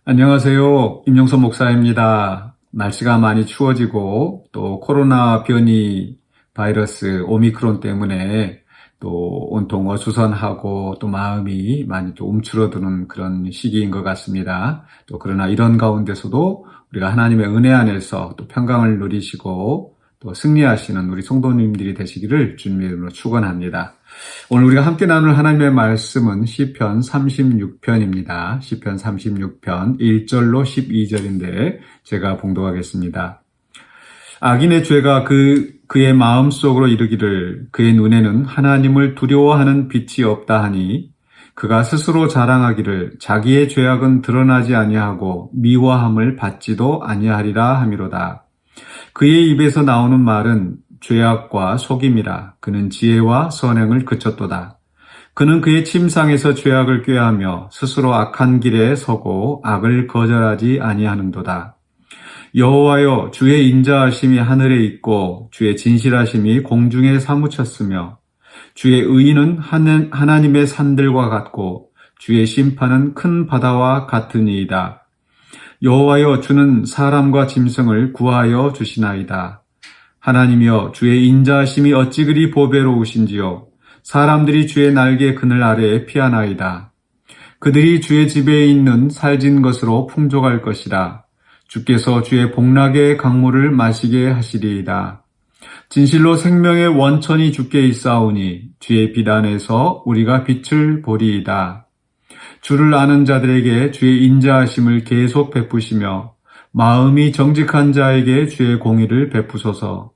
안녕하세요. 임영선 목사입니다. 날씨가 많이 추워지고 또 코로나 변이 바이러스 오미크론 때문에 또 온통 어수선하고 또 마음이 많이 또 움츠러드는 그런 시기인 것 같습니다. 또 그러나 이런 가운데서도 우리가 하나님의 은혜 안에서 또 평강을 누리시고 또 승리하시는 우리 성도님들이 되시기를 주님의 이름으로 축원합니다. 오늘 우리가 함께 나눌 하나님의 말씀은 시편 36편입니다. 시편 36편 1절로 12절인데 제가 봉독하겠습니다. 악인의 죄가 그의 마음속으로 이르기를 그의 눈에는 하나님을 두려워하는 빛이 없다 하니 그가 스스로 자랑하기를 자기의 죄악은 드러나지 아니하고 미워함을 받지도 아니하리라 하미로다. 그의 입에서 나오는 말은 죄악과 속임이라. 그는 지혜와 선행을 그쳤도다. 그는 그의 침상에서 죄악을 꾀하며 스스로 악한 길에 서고 악을 거절하지 아니하는도다. 여호와여, 주의 인자하심이 하늘에 있고 주의 진실하심이 공중에 사무쳤으며 주의 의는 하나님의 산들과 같고 주의 심판은 큰 바다와 같으니이다. 여호와여, 주는 사람과 짐승을 구하여 주시나이다. 하나님이여, 주의 인자하심이 어찌 그리 보배로우신지요. 사람들이 주의 날개 그늘 아래에 피하나이다. 그들이 주의 집에 있는 살진 것으로 풍족할 것이라. 주께서 주의 복락의 강물을 마시게 하시리이다. 진실로 생명의 원천이 주께 있사오니 주의 빛 안에서 우리가 빛을 보리이다. 주를 아는 자들에게 주의 인자하심을 계속 베푸시며 마음이 정직한 자에게 주의 공의를 베푸소서.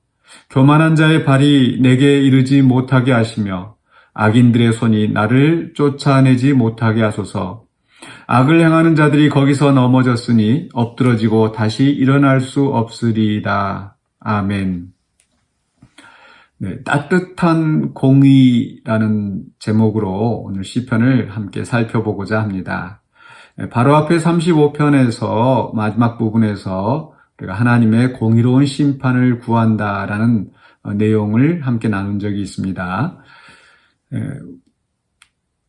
교만한 자의 발이 내게 이르지 못하게 하시며 악인들의 손이 나를 쫓아내지 못하게 하소서. 악을 행하는 자들이 거기서 넘어졌으니 엎드러지고 다시 일어날 수 없으리이다. 아멘. 네, 따뜻한 공의라는 제목으로 오늘 시편을 함께 살펴보고자 합니다. 바로 앞에 35편에서 마지막 부분에서 우리가 하나님의 공의로운 심판을 구한다라는 내용을 함께 나눈 적이 있습니다.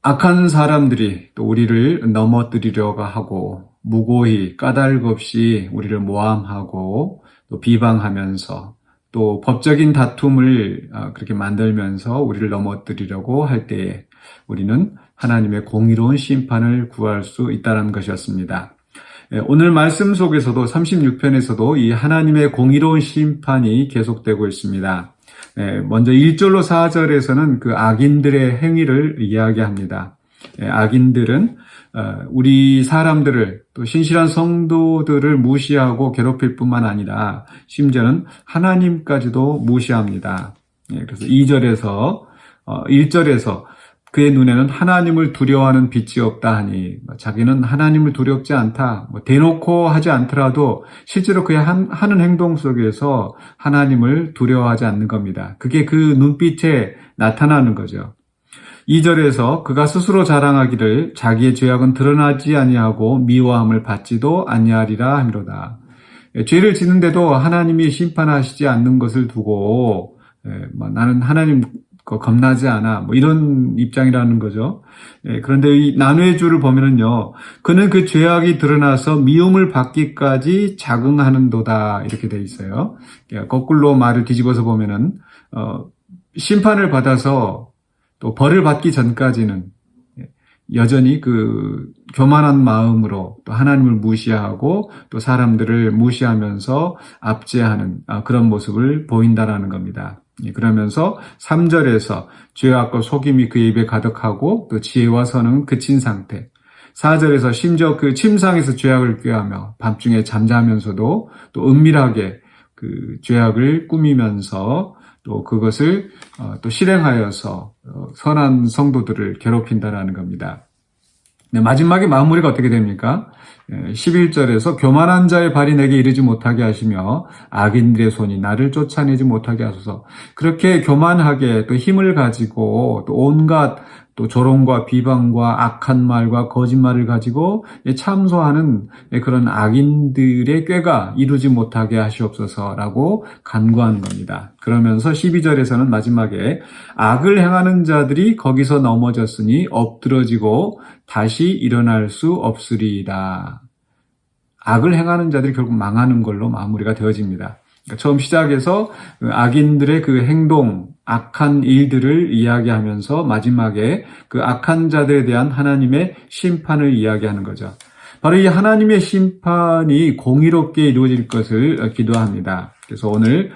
악한 사람들이 또 우리를 넘어뜨리려고 하고 무고히 까닭 없이 우리를 모함하고 또 비방하면서 또 법적인 다툼을 그렇게 만들면서 우리를 넘어뜨리려고 할 때에 우리는 하나님의 공의로운 심판을 구할 수 있다는 것이었습니다. 오늘 말씀 속에서도 36편에서도 이 하나님의 공의로운 심판이 계속되고 있습니다. 먼저 1절로 4절에서는 그 악인들의 행위를 이야기합니다. 악인들은 우리 사람들을 또 신실한 성도들을 무시하고 괴롭힐 뿐만 아니라 심지어는 하나님까지도 무시합니다. 그래서 1절에서 그의 눈에는 하나님을 두려워하는 빛이 없다 하니 자기는 하나님을 두렵지 않다. 대놓고 하지 않더라도 실제로 그의 하는 행동 속에서 하나님을 두려워하지 않는 겁니다. 그게 그 눈빛에 나타나는 거죠. 2절에서 그가 스스로 자랑하기를 자기의 죄악은 드러나지 아니하고 미워함을 받지도 아니하리라 하미로다. 죄를 짓는데도 하나님이 심판하시지 않는 것을 두고 나는 하나님 겁나지 않아 이런 입장이라는 거죠. 그런데 이 난회의 주를 보면은요, 그는 그 죄악이 드러나서 미움을 받기까지 자긍하는도다 이렇게 돼 있어요. 거꾸로 말을 뒤집어서 보면은 심판을 받아서 또 벌을 받기 전까지는 여전히 그 교만한 마음으로 또 하나님을 무시하고 또 사람들을 무시하면서 압제하는 그런 모습을 보인다라는 겁니다. 그러면서 3절에서 죄악과 속임이 그의 입에 가득하고 또 지혜와 선은 그친 상태. 4절에서 심지어 그 침상에서 죄악을 꾀하며 밤중에 잠자면서도 또 은밀하게 그 죄악을 꾸미면서 또 그것을 또 실행하여서 선한 성도들을 괴롭힌다라는 겁니다. 네, 마지막에 마무리가 어떻게 됩니까? 11절에서 교만한 자의 발이 내게 이르지 못하게 하시며 악인들의 손이 나를 쫓아내지 못하게 하소서. 그렇게 교만하게 또 힘을 가지고 또 온갖 또 조롱과 비방과 악한 말과 거짓말을 가지고 참소하는 그런 악인들의 꾀가 이루지 못하게 하시옵소서라고 간구하는 겁니다. 그러면서 12절에서는 마지막에 악을 행하는 자들이 거기서 넘어졌으니 엎드러지고 다시 일어날 수 없으리이다. 악을 행하는 자들이 결국 망하는 걸로 마무리가 되어집니다. 그러니까 처음 시작에서 악인들의 그 행동, 악한 일들을 이야기하면서 마지막에 그 악한 자들에 대한 하나님의 심판을 이야기하는 거죠. 바로 이 하나님의 심판이 공의롭게 이루어질 것을 기도합니다. 그래서 오늘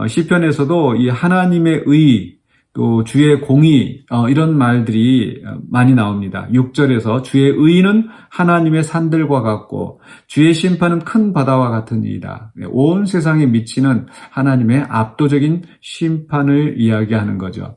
시편에서도 이 하나님의 의, 또 주의 공의 이런 말들이 많이 나옵니다. 6절에서 주의 의는 하나님의 산들과 같고 주의 심판은 큰 바다와 같은 이이다. 온 세상에 미치는 하나님의 압도적인 심판을 이야기하는 거죠.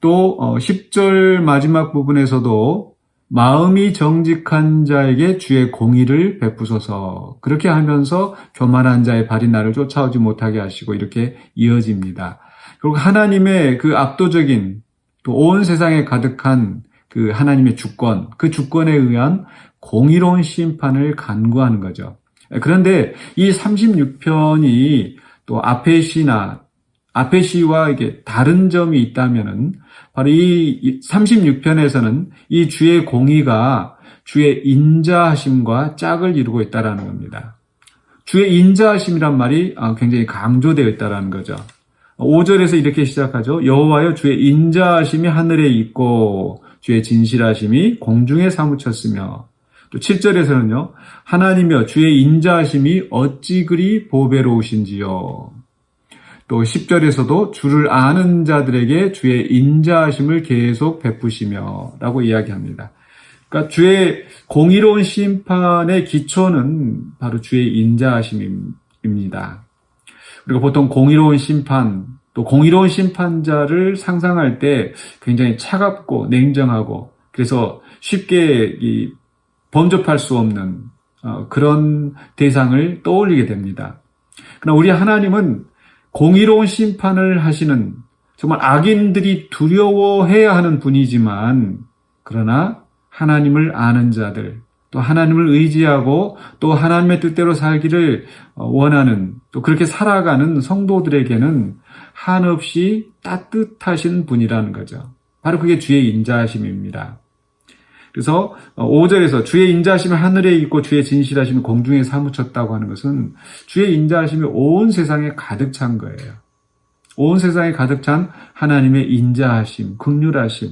또 10절 마지막 부분에서도 마음이 정직한 자에게 주의 공의를 베푸소서, 그렇게 하면서 교만한 자의 발이 나를 쫓아오지 못하게 하시고 이렇게 이어집니다. 그리고 하나님의 그 압도적인 또 온 세상에 가득한 그 하나님의 주권, 그 주권에 의한 공의로운 심판을 간구하는 거죠. 그런데 이 36편이 또 앞의 시와 이게 다른 점이 있다면은 바로 이 36편에서는 이 주의 공의가 주의 인자하심과 짝을 이루고 있다라는 겁니다. 주의 인자하심이란 말이 굉장히 강조되어 있다라는 거죠. 5절에서 이렇게 시작하죠. 여호와여 주의 인자하심이 하늘에 있고 주의 진실하심이 공중에 사무쳤으며, 또 7절에서는요. 하나님여 주의 인자하심이 어찌 그리 보배로우신지요. 또 10절에서도 주를 아는 자들에게 주의 인자하심을 계속 베푸시며 라고 이야기합니다. 그러니까 주의 공의로운 심판의 기초는 바로 주의 인자하심입니다. 우리가 보통 공의로운 심판, 또 공의로운 심판자를 상상할 때 굉장히 차갑고 냉정하고 그래서 쉽게 범접할 수 없는 그런 대상을 떠올리게 됩니다. 그러나 우리 하나님은 공의로운 심판을 하시는 정말 악인들이 두려워해야 하는 분이지만, 그러나 하나님을 아는 자들, 또 하나님을 의지하고 또 하나님의 뜻대로 살기를 원하는, 또 그렇게 살아가는 성도들에게는 한없이 따뜻하신 분이라는 거죠. 바로 그게 주의 인자하심입니다. 그래서 5절에서 주의 인자하심이 하늘에 있고 주의 진실하심이 공중에 사무쳤다고 하는 것은 주의 인자하심이 온 세상에 가득 찬 거예요. 온 세상에 가득 찬 하나님의 인자하심, 긍휼하심.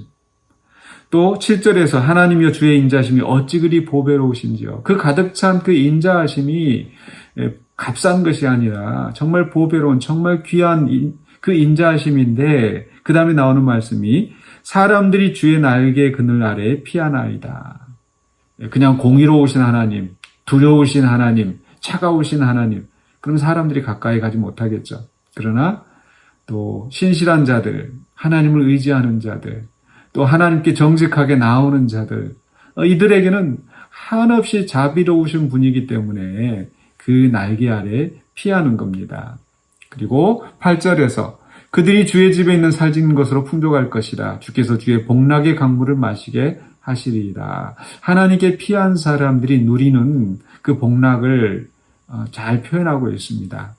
또 7절에서 하나님이여 주의 인자하심이 어찌 그리 보배로우신지요. 그 가득 찬 그 인자하심이 값싼 것이 아니라 정말 보배로운, 정말 귀한 그 인자하심인데, 그 다음에 나오는 말씀이 사람들이 주의 날개 그늘 아래에 피하나이다. 그냥 공의로우신 하나님, 두려우신 하나님, 차가우신 하나님, 그럼 사람들이 가까이 가지 못하겠죠. 그러나 또 신실한 자들, 하나님을 의지하는 자들, 또 하나님께 정직하게 나오는 자들, 이들에게는 한없이 자비로우신 분이기 때문에 그 날개 아래 피하는 겁니다. 그리고 8절에서 그들이 주의 집에 있는 살찐 것으로 풍족할 것이라 주께서 주의 복락의 강물을 마시게 하시리이다. 하나님께 피한 사람들이 누리는 그 복락을 잘 표현하고 있습니다.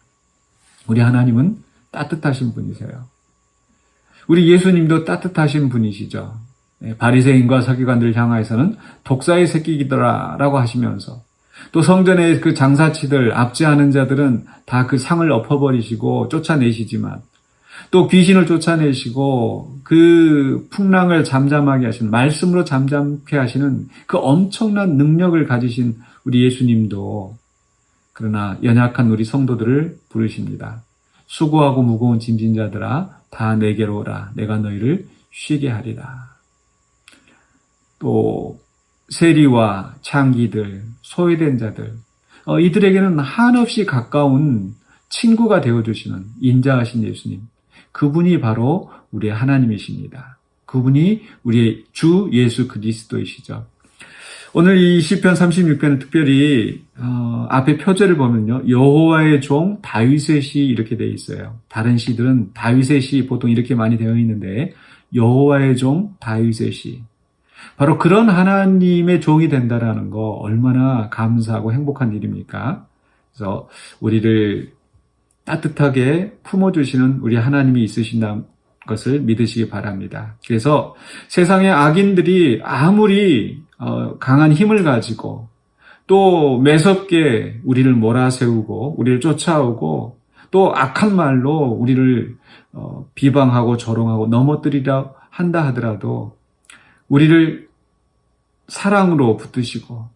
우리 하나님은 따뜻하신 분이세요. 우리 예수님도 따뜻하신 분이시죠. 바리새인과 서기관들을 향하여서는 독사의 새끼이더라 라고 하시면서, 또 성전의 그 장사치들, 압제하는 자들은 다 그 상을 엎어버리시고 쫓아내시지만, 또 귀신을 쫓아내시고 그 풍랑을 잠잠하게 하시는, 말씀으로 잠잠케 하시는 그 엄청난 능력을 가지신 우리 예수님도 그러나 연약한 우리 성도들을 부르십니다. 수고하고 무거운 짐진 자들아 다 내게로 오라. 내가 너희를 쉬게 하리라. 또 세리와 창기들, 소외된 자들, 이들에게는 한없이 가까운 친구가 되어주시는 인자하신 예수님, 그분이 바로 우리의 하나님이십니다. 그분이 우리의 주 예수 그리스도이시죠. 오늘 이 시편 36편은 특별히 앞에 표제를 보면요, 여호와의 종 다윗의 시 이렇게 되어 있어요. 다른 시들은 다윗의 시 보통 이렇게 많이 되어 있는데 여호와의 종 다윗의 시, 바로 그런 하나님의 종이 된다라는 거 얼마나 감사하고 행복한 일입니까? 그래서 우리를 따뜻하게 품어주시는 우리 하나님이 있으신다는 것을 믿으시기 바랍니다. 그래서 세상의 악인들이 아무리 강한 힘을 가지고 또 매섭게 우리를 몰아세우고 우리를 쫓아오고 또 악한 말로 우리를 비방하고 조롱하고 넘어뜨리려 한다 하더라도 우리를 사랑으로 붙드시고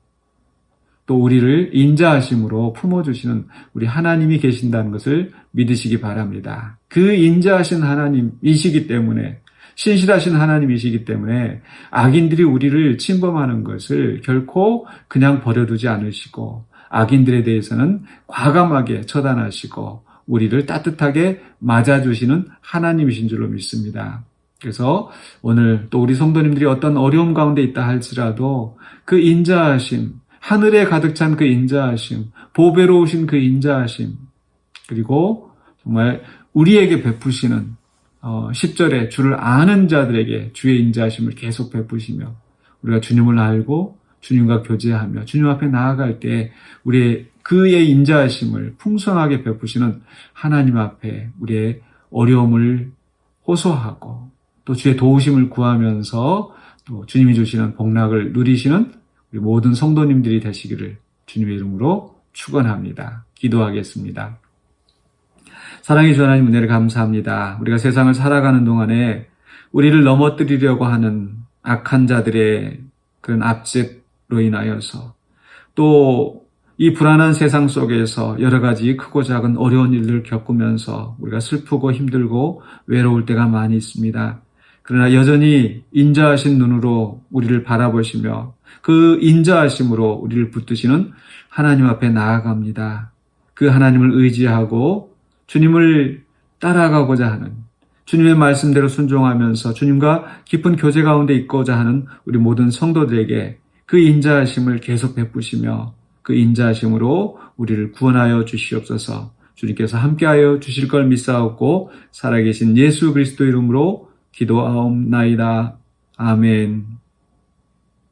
또 우리를 인자하심으로 품어주시는 우리 하나님이 계신다는 것을 믿으시기 바랍니다. 그 인자하신 하나님이시기 때문에, 신실하신 하나님이시기 때문에 악인들이 우리를 침범하는 것을 결코 그냥 버려두지 않으시고 악인들에 대해서는 과감하게 처단하시고 우리를 따뜻하게 맞아주시는 하나님이신 줄로 믿습니다. 그래서 오늘 또 우리 성도님들이 어떤 어려움 가운데 있다 할지라도 그 인자하심, 하늘에 가득 찬 그 인자하심, 보배로우신 그 인자하심, 그리고 정말 우리에게 베푸시는 10절에 주를 아는 자들에게 주의 인자하심을 계속 베푸시며 우리가 주님을 알고 주님과 교제하며 주님 앞에 나아갈 때 우리의 그의 인자하심을 풍성하게 베푸시는 하나님 앞에 우리의 어려움을 호소하고 또 주의 도우심을 구하면서 또 주님이 주시는 복락을 누리시는 우리 모든 성도님들이 되시기를 주님의 이름으로 축원합니다. 기도하겠습니다. 사랑의 주 하나님 은혜를 감사합니다. 우리가 세상을 살아가는 동안에 우리를 넘어뜨리려고 하는 악한 자들의 그런 압제로 인하여서 또 이 불안한 세상 속에서 여러 가지 크고 작은 어려운 일들을 겪으면서 우리가 슬프고 힘들고 외로울 때가 많이 있습니다. 그러나 여전히 인자하신 눈으로 우리를 바라보시며 그 인자하심으로 우리를 붙드시는 하나님 앞에 나아갑니다. 그 하나님을 의지하고 주님을 따라가고자 하는, 주님의 말씀대로 순종하면서 주님과 깊은 교제 가운데 있고자 하는 우리 모든 성도들에게 그 인자하심을 계속 베푸시며 그 인자하심으로 우리를 구원하여 주시옵소서. 주님께서 함께하여 주실 걸 믿사옵고 살아계신 예수 그리스도 이름으로 기도하옵나이다. 아멘.